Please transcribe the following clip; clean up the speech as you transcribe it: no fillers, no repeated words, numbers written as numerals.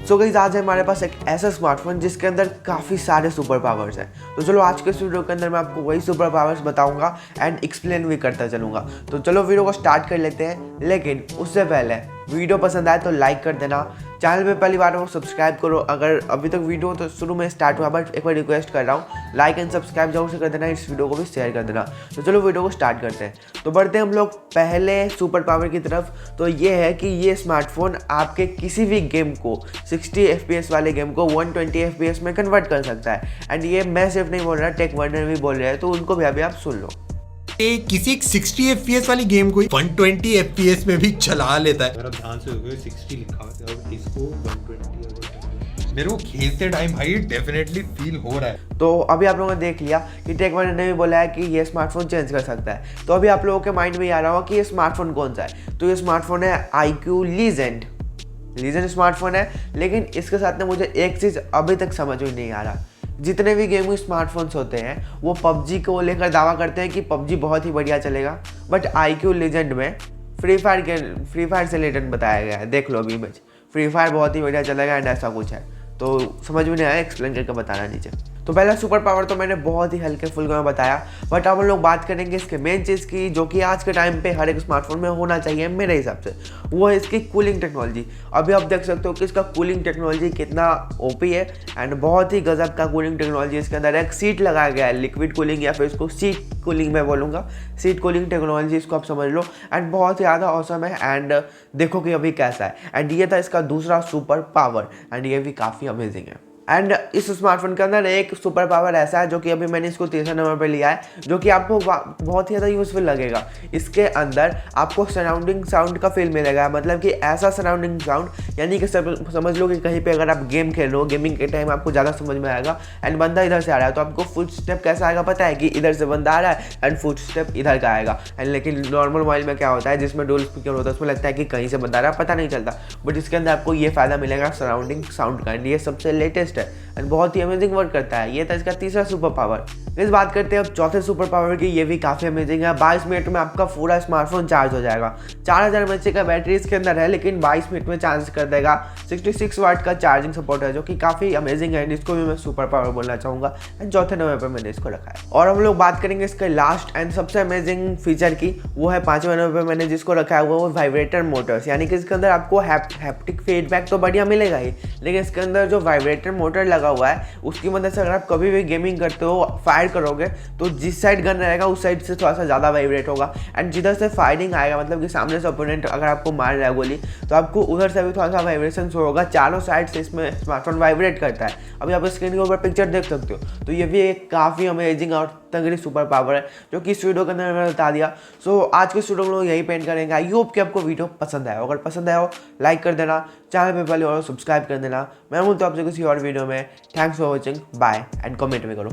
So guys आज है हमारे पास एक ऐसा स्मार्टफोन जिसके अंदर काफ़ी सारे सुपर पावर्स हैं। तो चलो आज के इस वीडियो के अंदर मैं आपको वही सुपर पावर्स बताऊंगा एंड एक्सप्लेन भी करता चलूँगा। तो चलो वीडियो को स्टार्ट कर लेते हैं, लेकिन उससे पहले वीडियो पसंद आए तो लाइक कर देना, चैनल पे पहली बार हो सब्सक्राइब करो। अगर अभी तक वीडियो तो शुरू में स्टार्ट हुआ बट एक बार रिक्वेस्ट कर रहा हूँ, लाइक एंड सब्सक्राइब जरूर से कर देना, इस वीडियो को भी शेयर कर देना। तो चलो वीडियो को स्टार्ट करते हैं। तो बढ़ते हैं हम लोग पहले सुपर पावर की तरफ। तो ये है कि ये स्मार्टफोन आपके किसी भी गेम को 60 FPS वाले गेम को 120 FPS में कन्वर्ट कर सकता है। एंड ये मैं सिर्फ नहीं बोल रहा, टेक वर्नर भी बोल रहे हैं, तो उनको भी अभी आप सुन लो। किसी एक 60 FPS वाली गेम को 120 FPS में भी चला लेता है। मेरा ध्यान से 60 लिखा हुआ है और इसको 120 मेरे को खेलते टाइम भाई डेफिनेटली फील हो रहा है। तो अभी आप लोगों ने देख लिया कि टेक वर्नर ने भी बोला है कि ये स्मार्टफोन चेंज कर सकता है। तो अभी आप लोगों के माइंड में ये आ रहा होगा कि ये स्मार्टफोन कौन सा है। तो ये स्मार्टफोन है iQOO लीजेंड स्मार्टफोन है। लेकिन इसके साथ में मुझे एक चीज़ अभी तक समझ में नहीं आ रहा। जितने भी गेमिंग स्मार्टफोन्स होते हैं वो पबजी को लेकर दावा करते हैं कि पबजी बहुत ही बढ़िया चलेगा, बट iQOO लीजेंड में फ्री फायर से रिलेटेड बताया गया है। देख लो अभी इमेज, फ्री फायर बहुत ही बढ़िया चलेगा एंड ऐसा कुछ है। तो समझ में नहीं आया, एक्सप्लेन करके बताना नीचे। तो पहला सुपर पावर तो मैंने बहुत ही हल्के फुल्के में बताया, बट अब हम लोग बात करेंगे इसके मेन चीज़ की, जो कि आज के टाइम पे हर एक स्मार्टफोन में होना चाहिए मेरे हिसाब से। वो है इसकी कूलिंग टेक्नोलॉजी। अभी आप देख सकते हो कि इसका कूलिंग टेक्नोलॉजी कितना ओपी है एंड बहुत ही गजब का कूलिंग टेक्नोलॉजी। इसके अंदर एक सीट लगाया गया है, लिक्विड कूलिंग या फिर इसको सीट कूलिंग मैं बोलूँगा, सीट कूलिंग टेक्नोलॉजी इसको आप समझ लो। एंड बहुत ही ज़्यादा औसम है एंड देखो कि अभी कैसा है। एंड ये था इसका दूसरा सुपर पावर एंड ये भी काफ़ी अमेजिंग है। एंड इस स्मार्टफोन के अंदर एक सुपर पावर ऐसा है जो कि अभी मैंने इसको तीसरे नंबर पर लिया है, जो कि आपको बहुत ही ज़्यादा यूज़फुल लगेगा। इसके अंदर आपको सराउंडिंग साउंड का फील मिलेगा, मतलब कि ऐसा सराउंडिंग साउंड, यानी कि समझ लो कि कहीं पे अगर आप गेम खेल रहे हो, गेमिंग के टाइम आपको ज़्यादा समझ में आएगा एंड बंदा इधर से आ रहा है तो आपको फुट स्टेप कैसा आएगा पता है कि इधर से बंदा आ रहा है एंड फुट स्टेप इधर का आएगा। एंड लेकिन नॉर्मल मोबाइल में क्या होता है, जिसमें डुअल स्पीकर होता है, उसमें लगता है कि कहीं से बंदा आ रहा है, पता नहीं चलता। बट इसके अंदर आपको ये फ़ायदा मिलेगा सराउंडिंग साउंड का एंड ये सबसे लेटेस्ट है एंड बहुत ही अमेजिंग वर्क करता है। ये था इसका तीसरा सुपर पावर। इस बात करते हैं अब चौथे सुपर पावर की। ये भी काफ़ी अमेजिंग है। 22 मिनट में आपका पूरा स्मार्टफोन चार्ज हो जाएगा। 4000 mAh का बैटरी इसके अंदर है, लेकिन 22 मिनट में चार्ज कर देगा। 66 वाट का चार्जिंग सपोर्ट है, जो कि काफ़ी अमेजिंग है। इसको भी मैं सुपर पावर बोलना चाहूँगा एंड चौथे नंबर पर मैंने इसको रखा है। और हम लोग बात करेंगे इसके लास्ट एंड सबसे अमेजिंग फीचर की। वो है 5वें नंबर पर मैंने जिसको रखा है वो वाइब्रेटर मोटर्स, यानी कि इसके अंदर आपको हैप्टिक फीडबैक तो बढ़िया मिलेगा ही, लेकिन इसके अंदर जो वाइब्रेटर मोटर लगा हुआ है उसकी मदद से अगर आप कभी भी गेमिंग करते हो, फायर करोगे तो जिस साइड गन रहेगा उस साइड से थोड़ा सा ज़्यादा वाइब्रेट होगा एंड जिधर से फायरिंग आएगा, मतलब कि सामने से ओपोनेंट अगर आपको मार रहा है गोली, तो आपको उधर से भी थोड़ा सा वाइब्रेशन होगा। चारों साइड से इसमें स्मार्टफोन वाइब्रेट करता है। अभी आप स्क्रीन के ऊपर पिक्चर देख सकते हो। तो ये भी एक काफ़ी अमेजिंग और तगड़ी सुपर पावर है, जो कि इस वीडियो के अंदर मैंने बता दिया। सो आज के वीडियो में लोग यही पेंट करेंगे। आई होप कि आपको वीडियो पसंद आया। अगर पसंद आया हो लाइक कर देना, चैनल पे पहले और सब्सक्राइब कर देना। मैं बोलता हूँ आपसे किसी और वीडियो में। Thanks for watching, bye and comment में करो।